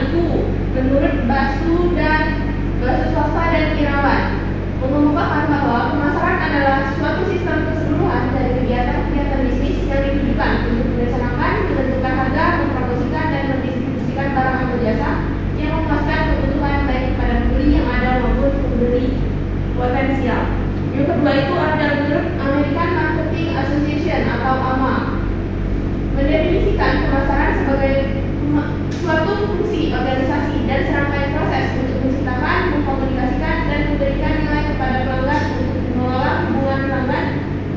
itu menurut Basu Swasta dan Irawan mengemukakan bahwa pemasaran adalah suatu sistem keseluruhan dari kegiatan-kegiatan bisnis yang ditujukan untuk merencanakan, menentukan harga, mempromosikan dan mendistribusikan barang atau jasa yang memuaskan kebutuhan baik kepada pembeli yang ada maupun pembeli potensial. Yang kedua itu ada menurut American Marketing Association atau AMA mendefinisikan pemasaran sebagai suatu fungsi organisasi dan serangkaian proses untuk menciptakan, mengkomunikasikan dan memberikan nilai kepada pelanggan untuk mengelola hubungan pelanggan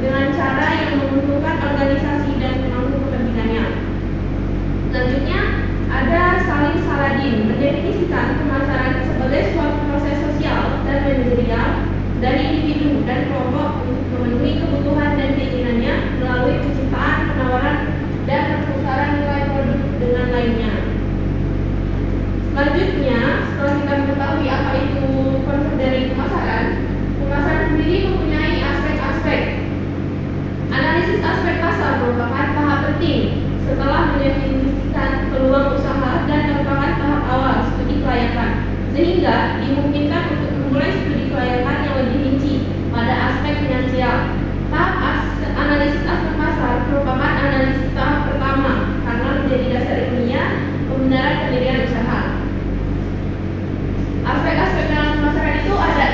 dengan cara yang menguntungkan organisasi dan pemangku kepentingannya. Selanjutnya ada Salim Saladin mendefinisikan pemasaran sebagai suatu proses sosial dan manajerial dari individu dan kelompok untuk memenuhi kebutuhan dan keinginannya melalui penciptaan, penawaran, dan pertukaran nilai produk dengan lainnya. Selanjutnya, setelah kita mengetahui apa itu konsep dari pemasaran sendiri mempunyai aspek-aspek. Analisis aspek pasar merupakan tahap penting setelah mendefinisikan peluang usaha dan merupakan tahap awal studi kelayakan, sehingga dimungkinkan untuk memulai studi kelayakan yang lebih rinci pada aspek finansial. Tahap analisis aspek pasar merupakan analisis tahap pertama karena menjadi dasar ilmiah pembenaran pendirian usaha. Aspek-aspek dalam pemasaran itu ada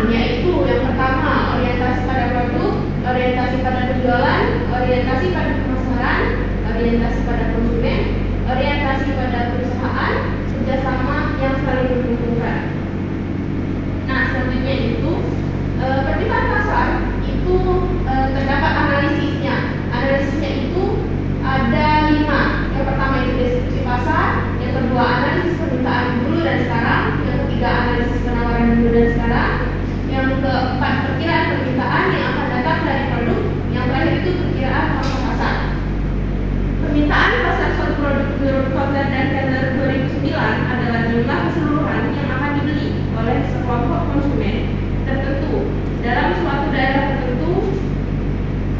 6, yaitu yang pertama orientasi pada produk, orientasi pada penjualan, orientasi pada pemasaran, orientasi pada konsumen, orientasi pada perusahaan, kerjasama yang saling menguntungkan. Nah, selanjutnya itu pertimbangan pasar itu terdapat analisisnya. Analisisnya itu ada 5. Yang pertama itu deskripsi pasar, yang kedua analisis permintaan dulu dan sekarang, yang ketiga analisis penawaran dulu dan sekarang, yang keempat perkiraan permintaan yang akan datang dari produk, yang terakhir itu perkiraan faktor pasar. Permintaan pasar suatu produk menurut Kotler dan Keller 2009 adalah jumlah keseluruhan yang akan dibeli oleh sekelompok konsumen tertentu dalam suatu daerah tertentu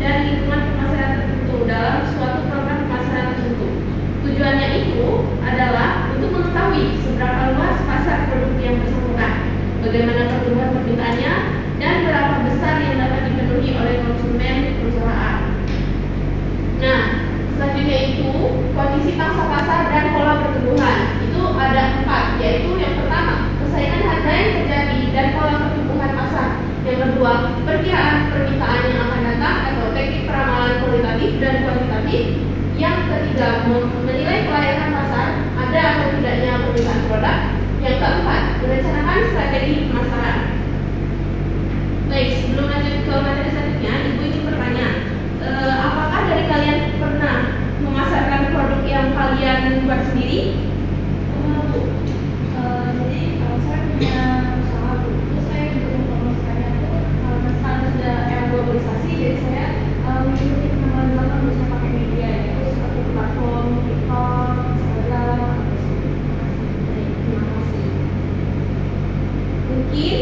dan lingkungan pemasaran tertentu dalam suatu program pemasaran tertentu. Tujuannya itu adalah untuk mengetahui seberapa luas pasar produk yang bersangkutan, bagaimana pertumbuhan permintaannya, dan berapa besar yang dapat dipenuhi oleh konsumen perusahaan. Nah, selanjutnya itu kondisi pangsa pasar dan pola pertumbuhan. Itu ada 4, yaitu yang pertama persaingan harga yang terjadi dan pola pertumbuhan pasar. Yang kedua perkiraan permintaan yang akan datang atau teknik peramalan kualitatif dan kuantitatif. Yang ketiga menilai kelayakan pasar, ada atau tidaknya permintaan produk. Yang keempat merencanakan strategi pemasaran. Baik, sebelum lanjut ke materi selanjutnya, Ibu ingin bertanya, apakah dari kalian pernah memasarkan produk yang kalian buat sendiri? Bu. Jadi kalau saya punya usaha, Bu, terus saya juga mempromosikannya tuh karena sekarang sudah era globalisasi, jadi saya mengikuti perkembangan bisa pakai media, yaitu seperti platform TikTok, Instagram. Terima kasih. Mungkin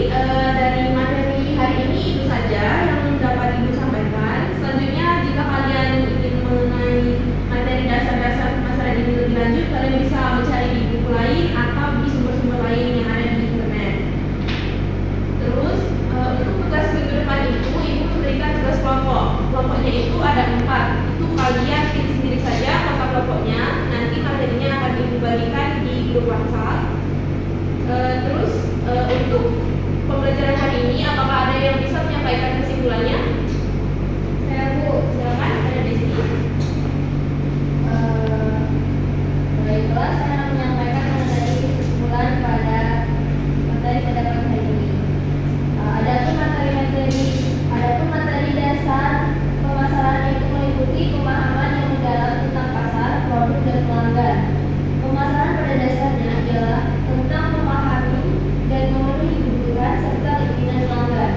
dari materi hari ini itu saja yang dapat Ibu sampaikan. Selanjutnya, jika kalian ingin mengenai materi dasar-dasar pemasaran ini lebih lanjut, kalian bisa mencari di buku lain atau di sumber-sumber lain yang ada di internet. Terus, untuk tugas minggu depan itu, Ibu memberikan tugas kelompok. Kelompoknya itu ada 4. Itu kalian pilih sendiri saja kata kelompoknya. Nanti materinya akan Ibu bagikan di grup WhatsApp. Terus, untuk pembelajaran hari ini, apakah ada yang bisa menyampaikan kesimpulannya? Saya, Bu, silakan, ada di sini. Baiklah, saya akan menyampaikan mengenai kesimpulan pada materi pada pagi hari ini. Adapun materi dasar pemasaran itu meliputi pemahaman yang mendalam tentang pasar, produk, dan pelanggan. Pemasaran pada dasarnya ialah tentang memahami dan memenuhi kebutuhan serta keinginan pelanggan.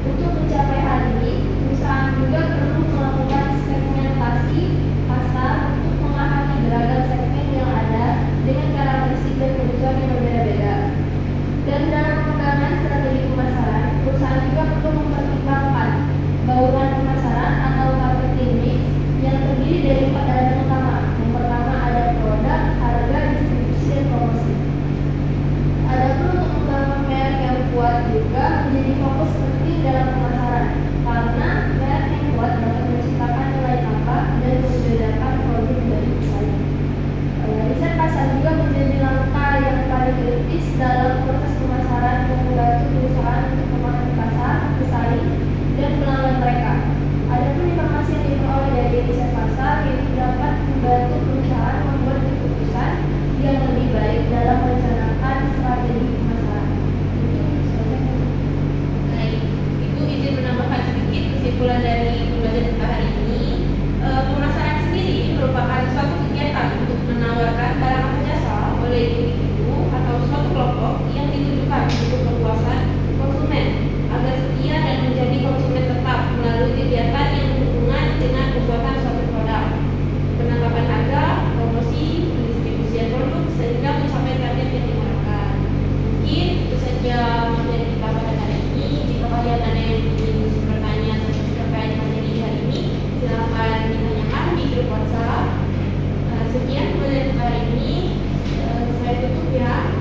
Untuk mencapai hal ini, perusahaan juga perlu melakukan segmentasi pasar untuk memahami beragam segmen yang ada dengan sekian pembelajaran kali ini. Saya tutup ya.